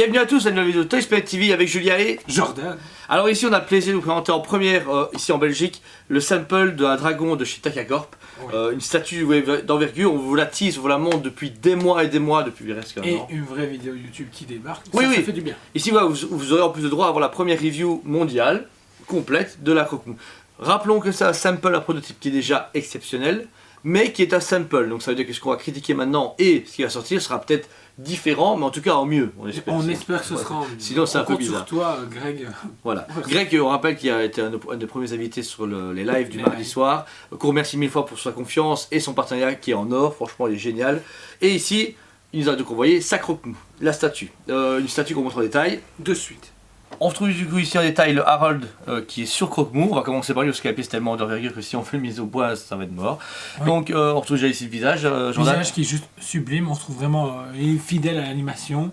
Bienvenue à tous à une nouvelle vidéo de Toys Planet TV avec Julia et Jordan. Alors ici on a le plaisir de vous présenter en première, ici en Belgique, le sample d'un dragon de chez Takacorp. Oui. Une statue d'envergure, on vous la tease, on vous la montre depuis des mois et des mois, depuis presque un Et an. une vraie vidéo YouTube qui débarque, Oui, ça oui. fait du bien. Ici voilà, vous aurez en plus le droit à avoir la première review mondiale, complète, de la Croque-Mou. Rappelons que c'est un sample, un prototype qui est déjà exceptionnel, mais qui est un sample. Donc ça veut dire que ce qu'on va critiquer maintenant et ce qui va sortir sera peut-être différent, mais en tout cas en mieux, on espère. On espère que ce sera en mieux. Sinon c'est un peu compte bizarre. sur toi, Greg. Voilà. Greg, on rappelle qu'il a été un des premiers invités sur les lives du mardi soir. Qu'on remercie mille fois pour sa confiance et son partenariat qui est en or. Franchement, il est génial. Et ici, il nous a donc envoyé sa Croque-Mou, la statue. Une statue qu'on montre en détail. De suite. On retrouve du coup ici en détail le Harold qui est sur Croque-Mou. On va commencer par lui parce que la pièce est tellement d'envergure que si on fait une mise au bois, ça va être mort. Oui. Donc on retrouve déjà ici le visage. Le Jordan. visage qui est juste sublime, on se trouve vraiment il est fidèle à l'animation.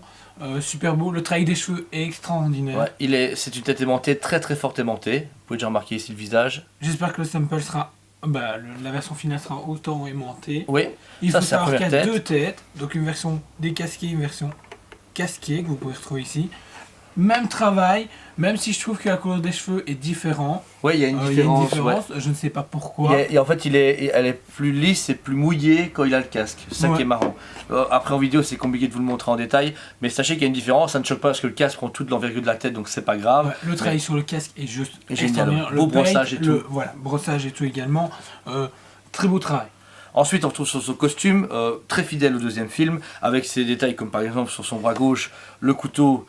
Super beau, le travail des cheveux est extraordinaire. Ouais, c'est une tête aimantée, très très forte aimantée. Vous pouvez déjà remarquer ici le visage. J'espère que le sample sera. La version finale sera autant aimantée. Oui, Il ça, faut c'est la savoir qu'il y a première tête. deux têtes, donc une version décasquée, une version casquée que vous pouvez retrouver ici. Même travail, même si je trouve que la couleur des cheveux est différente. ouais, il y a une différence. Ouais. Je ne sais pas pourquoi. Et en fait, elle est plus lisse et plus mouillée quand il a le casque. C'est ça qui est marrant. Après, en vidéo, c'est compliqué de vous le montrer en détail. Mais sachez qu'il y a une différence. Ça ne choque pas parce que le casque prend toute l'envergure de la tête, donc c'est pas grave. Ouais, le travail sur le casque est juste génial. extraordinaire. Beau Le paint, brossage et tout. Voilà, brossage et tout également. Très beau travail. Ensuite, on retrouve sur son costume, très fidèle au deuxième film, avec ses détails comme par exemple sur son bras gauche, le couteau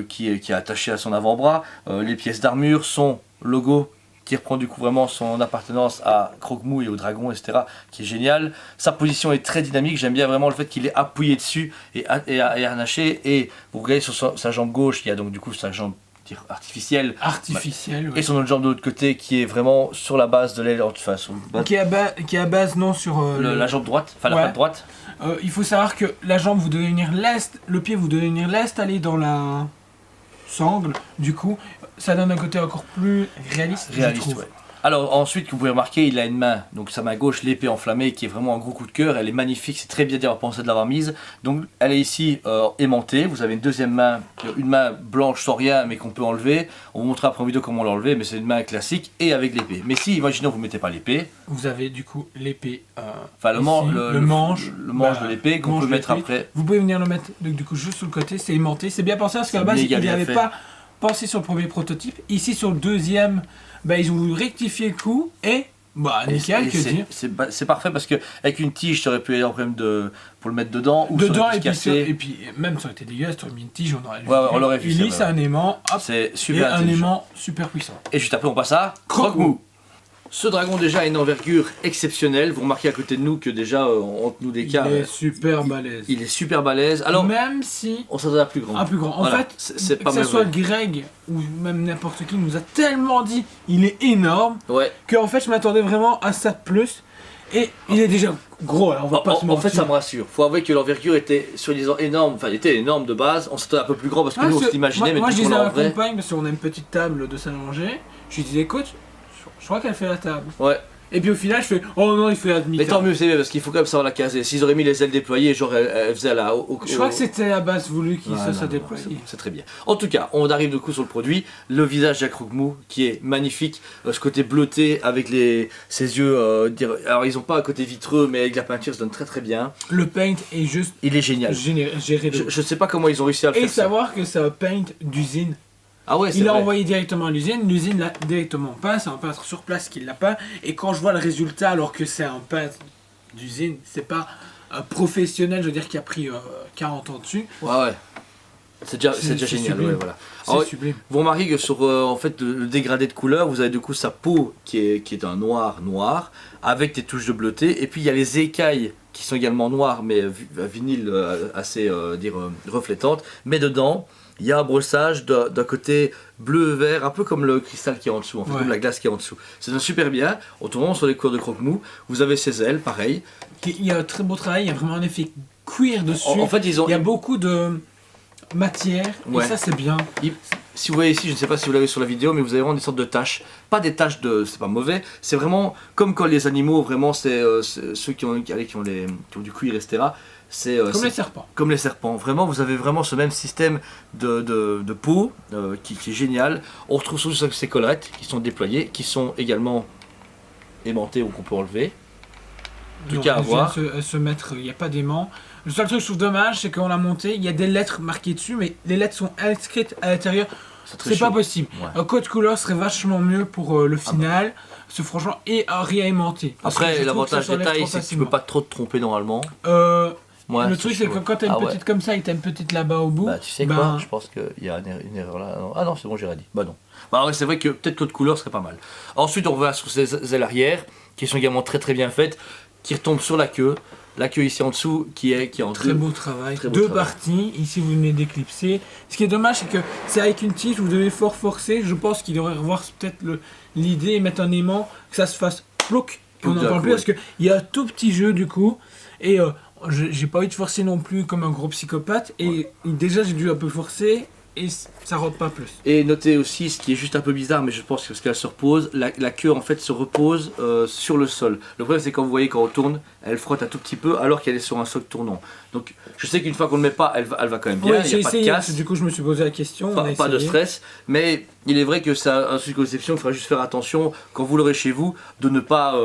qui est attaché à son avant-bras, les pièces d'armure, son logo qui reprend du coup vraiment son appartenance à Croque-Mou et au dragon, etc., qui est génial. Sa position est très dynamique, j'aime bien vraiment le fait qu'il est appuyé dessus et harnaché, et vous regardez sur sa jambe gauche, il y a donc du coup sa jambe artificielle, Ouais. et son autre jambe de l'autre côté qui est vraiment sur la base de l'aile, enfin sur Qui est à base non sur la jambe droite, enfin la Ouais. patte droite. Il faut savoir que la jambe vous devez venir l'est, le pied vous devez venir l'est, aller dans la sangle. Du coup, ça donne un côté encore plus réaliste. je trouve. Ouais. Alors ensuite, vous pouvez remarquer, il a une main, donc sa main gauche, l'épée enflammée, qui est vraiment un gros coup de cœur. Elle est magnifique, c'est très bien d'avoir pensé de l'avoir mise. Donc elle est ici aimantée. Vous avez une deuxième main, une main blanche sans rien, mais qu'on peut enlever. On vous montrera après en vidéo comment l'enlever, mais c'est une main classique et avec l'épée. Mais si, imaginons vous ne mettez pas l'épée, Vous avez du coup l'épée. enfin le manche Bah, de l'épée qu'on manche peut de mettre l'épée. après. Vous pouvez venir le mettre du coup juste sur le côté, c'est aimanté. C'est bien pensé parce qu'à la C'est base, méga ils bien n'avaient fait. pas pensé sur le premier prototype. Ici, sur le deuxième, ils ont rectifié le coup et nickel, que dire. C'est parfait parce que avec une tige, tu aurais pu avoir un problème pour le mettre dedans ou Dedans, ça aurait pu se casser. et puis même ça aurait été dégueulasse, tu aurais mis une tige, on aurait on l'aurait vu, une c'est lisse, vrai. un aimant, hop, C'est et super un intelligent. aimant super puissant. Et juste après on passe à Croque-Mou. Ce dragon déjà a une envergure exceptionnelle. Vous remarquez à côté de nous que déjà entre nous des cas, Il est super balèze. il est super balèze. Alors Même si on s'attendait à plus grand. un plus grand. En Voilà, fait, c'est pas que ce mal soit vrai. Greg ou même n'importe qui nous a tellement dit il est énorme Ouais. que en fait je m'attendais vraiment à ça de plus. Et il est déjà gros, alors on va pas se En mentir. fait ça me rassure. Faut avouer que l'envergure était soi-disant énorme. Enfin il était énorme de base. On s'attendait un peu plus grand parce que nous on s'imaginait, mais moi je depuis qu'on disais l'a à en ma vrai. compagne, parce qu'on a une petite table de salle à manger, je lui disais écoute, je crois qu'elle fait la table. Ouais. Et puis au final je fais oh non il fait la demi. Mais tant mieux c'est bien parce qu'il faut quand même savoir la caser. S'ils auraient mis les ailes déployées, genre elle faisait là. Je crois que c'était la base voulue qui Non, ça non, déploie. c'est très bien. En tout cas, on arrive du coup sur le produit. Le visage de Croque-Mou qui est magnifique. Ce côté bleuté avec ses yeux. Alors ils ont pas un côté vitreux, mais avec la peinture ça donne très très bien. Le paint est juste Il est génial. géré de Je sais pas comment ils ont réussi à le et faire. ça. savoir que c'est un paint d'usine. Ah ouais, c'est Il l'a vrai. envoyé directement à l'usine l'a directement peint, c'est un peintre sur place qui l'a peint, et quand je vois le résultat alors que c'est un peintre d'usine, c'est pas un professionnel, je veux dire, qui a pris 40 ans dessus, Ouais. C'est déjà C'est génial. sublime. Ouais, voilà. c'est Alors, sublime. vous remarquez que sur en fait le dégradé de couleur, vous avez du coup sa peau qui est un noir avec des touches de bleuté, et puis il y a les écailles qui sont également noires mais vinyle assez reflétantes, mais dedans il y a un brossage d'un côté bleu-vert, un peu comme le cristal qui est en dessous, en fait, Ouais. comme la glace qui est en dessous. Ça donne super bien. On tourne sur les cours de Croque-Mou, vous avez ses ailes, pareil. Il y a un très beau travail, il y a vraiment un effet cuir dessus. En fait, ils ont Il y a beaucoup de matière, Ouais. et ça c'est bien. Si vous voyez ici, je ne sais pas si vous l'avez sur la vidéo, mais vous avez vraiment des sortes de taches. Pas des taches c'est pas mauvais, c'est vraiment comme quand les animaux, vraiment, c'est ceux qui ont du cuir, etc. C'est Comme c'est les serpents. comme les serpents. Vraiment, vous avez vraiment ce même système de peau qui est génial. On retrouve surtout ces collerettes qui sont déployées, qui sont également aimantées ou qu'on peut enlever. Tout Non, cas à elles voir. viennent se mettre, il n'y a pas d'aimant. Le seul truc que je trouve dommage, c'est qu'on l'a monté, il y a des lettres marquées dessus, mais les lettres sont inscrites à l'intérieur. C'est pas possible. Ouais. Un code couleur serait vachement mieux pour le final, ce franchement, et à réaimanter. Parce que Après, je trouve l'avantage que ça des s'enlève tailles, trop c'est que tu facilement. peux pas trop te tromper normalement. Ouais, Le truc, c'est que chaud. quand t'as une Ah ouais. petite comme ça et que t'as une petite là-bas au bout, Bah tu sais ben, quoi, je pense qu'il y a une erreur là. Ah non, c'est bon, j'ai rien dit. Bah non. Bah ouais, c'est vrai que peut-être l'autre couleur serait pas mal. Ensuite on va sur ces ailes arrière, qui sont également très très bien faites, qui retombent sur la queue. La queue ici en dessous qui est en très deux. beau travail. Très beau Deux travail. parties, ici vous venez d'éclipser. Ce qui est dommage, c'est que c'est avec une tige, vous devez fort forcer. Je pense qu'il devrait revoir peut-être l'idée et mettre un aimant, que ça se fasse plouc, et on Plouc n'en d'un parle coup, plus, ouais. parce qu'il y a un tout petit jeu du coup. Et j'ai pas envie de forcer non plus comme un gros psychopathe. Et déjà j'ai dû un peu forcer, et ça rentre pas plus. Et notez aussi ce qui est juste un peu bizarre, mais je pense que parce qu'elle se repose, la queue en fait se repose sur le sol. Le problème c'est quand vous voyez quand on tourne, elle frotte un tout petit peu alors qu'elle est sur un socle tournant. Donc je sais qu'une fois qu'on ne le met pas, elle va quand même bien, Ouais, il j'ai n'y a pas de essayé, casse. du coup je me suis posé la question. on a Pas de essayé. stress, mais il est vrai que c'est un truc d'exception, il faudra juste faire attention quand vous l'aurez chez vous de ne pas.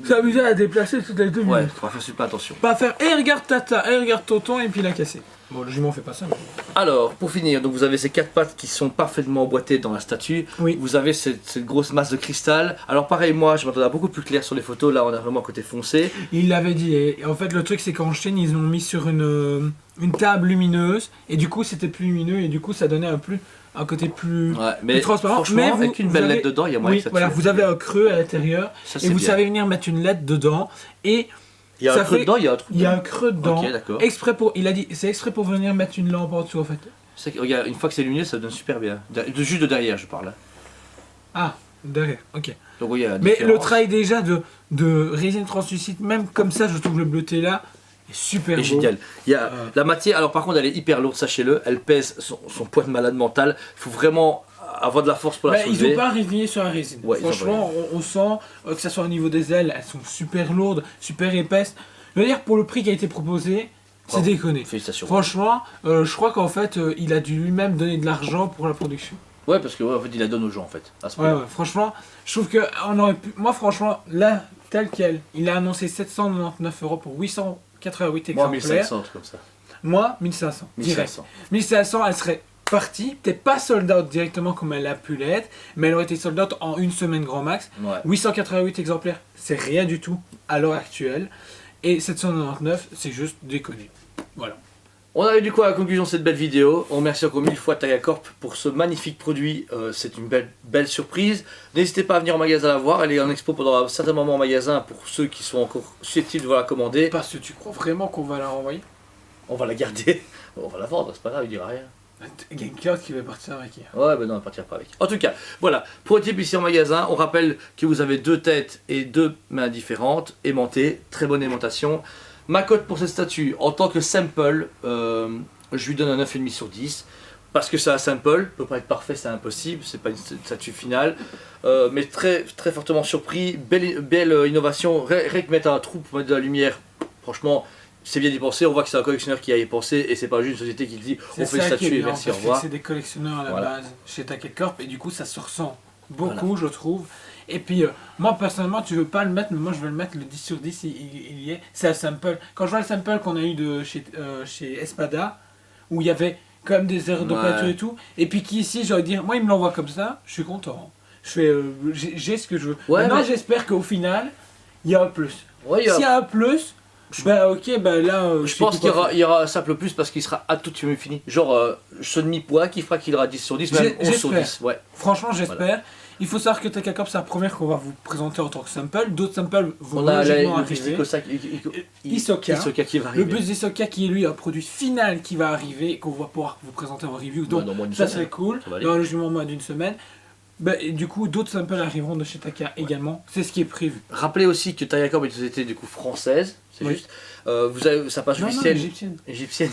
S'amuser à déplacer toutes les 2 minutes. Ouais, il faudra faire super attention. Pas faire, regarde tata, regarde tonton, et puis la casser. Bon, le jument fait pas ça. Mais... Alors, pour finir, donc vous avez ces quatre pattes qui sont parfaitement emboîtées dans la statue. Oui. Vous avez cette grosse masse de cristal. Alors pareil, moi, je m'attendais à beaucoup plus clair sur les photos. Là, on a vraiment un côté foncé. Il l'avait dit, et en fait le truc c'est qu'en Chine ils ont mis sur une table lumineuse, et du coup c'était plus lumineux, et du coup ça donnait un côté plus, Ouais, plus mais transparent. franchement, Mais avec une belle avez- lettre dedans, il y a moyen Oui, que ça voilà, tue. vous avez un creux à l'intérieur, Ça, et c'est vous bien. savez venir mettre une lettre dedans, et Il y a ça un creux fait- dedans, il y a un trou il y a un dedans. creux dedans. Ok, d'accord. Exprès pour, il a dit, c'est exprès pour venir mettre une lampe en dessous en fait. Regarde, une fois que c'est lumineux, ça donne super bien. Juste de derrière, je parle. Ah, derrière, ok. Donc, oui, il y a la Mais le différence. travail déjà de résine translucide, même comme ça, je trouve le bleuté là est super est beau. génial. Il y a Euh. la matière, alors par contre elle est hyper lourde, sachez-le, elle pèse son poids de malade mental. Il faut vraiment avoir de la force pour la Bah, ils soulever. n'ont pas résigné sur la résine. Ouais, ils ont Franchement, on sent que ça soit au niveau des ailes, elles sont super lourdes, super épaisses. Je veux dire, pour le prix qui a été proposé, c'est Bravo. déconné. Félicitations. Franchement, je crois qu'en fait, il a dû lui-même donner de l'argent pour la production. Ouais, parce que ouais, en fait il la donne aux gens en fait. À ce Ouais, point. ouais, franchement, je trouve que on aurait pu. Moi, franchement, là, tel quel, il a annoncé 799 € pour 888 Moi exemplaires. 1500, un truc comme ça. Moi, 1500. Direct. 1500. 1500, elle serait partie, peut-être pas sold out directement comme elle a pu l'être, mais elle aurait été sold out en une semaine grand max. Ouais. 888 exemplaires, c'est rien du tout à l'heure actuelle. Et 799, c'est juste déconné. Voilà. On arrive du coup à la conclusion de cette belle vidéo. On remercie encore 1000 fois Tagacorp pour ce magnifique produit. C'est une belle surprise. N'hésitez pas à venir en magasin la voir. Elle est en expo pendant un certain moment en magasin pour ceux qui sont encore susceptibles de la commander. Parce que tu crois vraiment qu'on va la renvoyer? On va la garder. On va la vendre, c'est pas grave, il dira rien. Il y a une carte qui va partir avec hier. Ouais, ben non, on ne partira pas avec. En tout cas, voilà. Pour être type ici en magasin, on rappelle que vous avez deux têtes et deux mains différentes, aimantées, très bonne aimantation. Ma cote pour cette statue, en tant que sample, je lui donne un 9,5 sur 10. Parce que c'est un sample, peut pas être parfait, c'est impossible, c'est pas une statue finale. Mais très, très fortement surpris, belle innovation. Rien que mettre un trou pour mettre de la lumière, franchement, c'est bien d'y penser. On voit que c'est un collectionneur qui a y pensé et c'est pas juste une société qui dit on fait une statue et merci, au revoir. C'est des collectionneurs à la Voilà. base chez Takecorp et du coup ça se ressent beaucoup, je trouve. Et puis moi personnellement, tu veux pas le mettre, mais moi je veux le mettre le 10 sur 10, il y est. C'est un sample. Quand je vois le sample qu'on a eu de chez Espada, où il y avait quand même des erreurs de Ouais. peinture et tout, et puis qui ici, j'aurais dire, moi il me l'envoie comme ça, je suis content. Je fais, j'ai ce que je veux. Ouais, Maintenant mais- j'espère qu'au final, il y a un plus. Ouais, il y a- S'il y a un plus, bah ok, bah là. Je pense qu'il y aura un simple plus parce qu'il sera à tout fini. Genre ce demi-poids qui fera qu'il aura 10 sur 10, même 11 sur 10. Ouais. Franchement, j'espère. Il faut savoir que Takecorp, c'est la première qu'on va vous présenter en tant que sample. D'autres samples vont On a logiquement le Christy arriver. Isoka qui va Le arriver. bus d'Isoka qui est lui un produit final qui va arriver et qu'on va pouvoir vous présenter en review. Donc dans moins d'une ça semaine. serait cool. Ça va aller. Dans le jugement moins d'une semaine. Bah, et du coup, d'autres samples arriveront de chez Taka également. C'est ce qui est prévu. Rappelez aussi que Taya Corp est une société du coup française, c'est Oui. juste. Vous avez sa page Non, non, officielle égyptienne. égyptienne.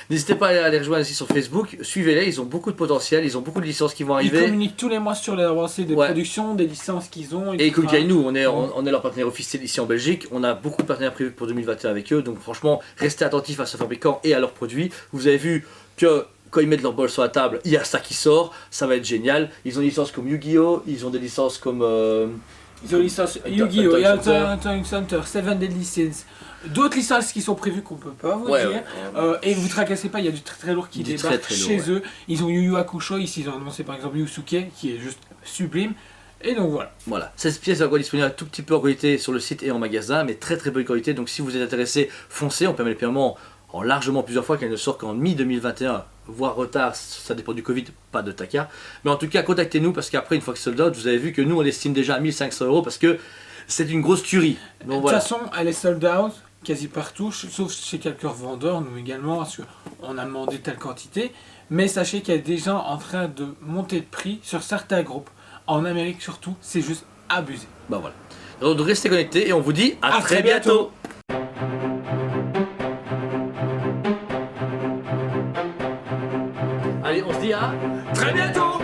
N'hésitez pas à les rejoindre aussi sur Facebook. Suivez-les, ils ont beaucoup de potentiel, ils ont beaucoup de licences qui vont Ils arriver. communiquent tous les mois sur les avancées des Ouais. productions, des licences qu'ils ont. Et comme etc. nous, on est leur partenaire officiel ici en Belgique. On a beaucoup de partenaires prévus pour 2021 avec eux. Donc franchement, restez attentifs à ce fabricant et à leurs produits. Vous avez vu que quand ils mettent leur bol sur la table, il y a ça qui sort. Ça va être génial. Ils ont des licences comme Yu-Gi-Oh! Ils ont des licences comme... Ils ont une licence Yu-Gi-Oh! Il y a Time Center, Seven Deadly Sins. D'autres licences qui sont prévues qu'on peut pas vous Ouais, dire. ouais. Et vous tracassez pas, il y a du très très lourd qui Du débarque très, très chez lourd, eux. Ils ont Yu Yu Hakusho, ici ils ont annoncé par exemple Yusuke qui est juste sublime. Et donc voilà. Voilà, cette pièce est encore disponible un tout petit peu en qualité sur le site et en magasin, mais très très bonne qualité. Donc si vous êtes intéressé, foncez. On permet les paiements en largement plusieurs fois, car elle ne sort qu'en mi-2021, voire retard, ça dépend du Covid, pas de Taka. Mais en tout cas, contactez-nous parce qu'après, une fois que sold out, vous avez vu que nous on estime déjà à 1500 € parce que c'est une grosse tuerie. De Donc toute voilà. façon, elle est sold out quasi partout, sauf chez quelques revendeurs, nous également, parce qu'on a demandé telle quantité. Mais sachez qu'il y a des gens en train de monter de prix sur certains groupes. En Amérique surtout, c'est juste abusé. Bah voilà. Donc restez connectés et on vous dit à À très très bientôt. Allez, on se dit à Très bientôt!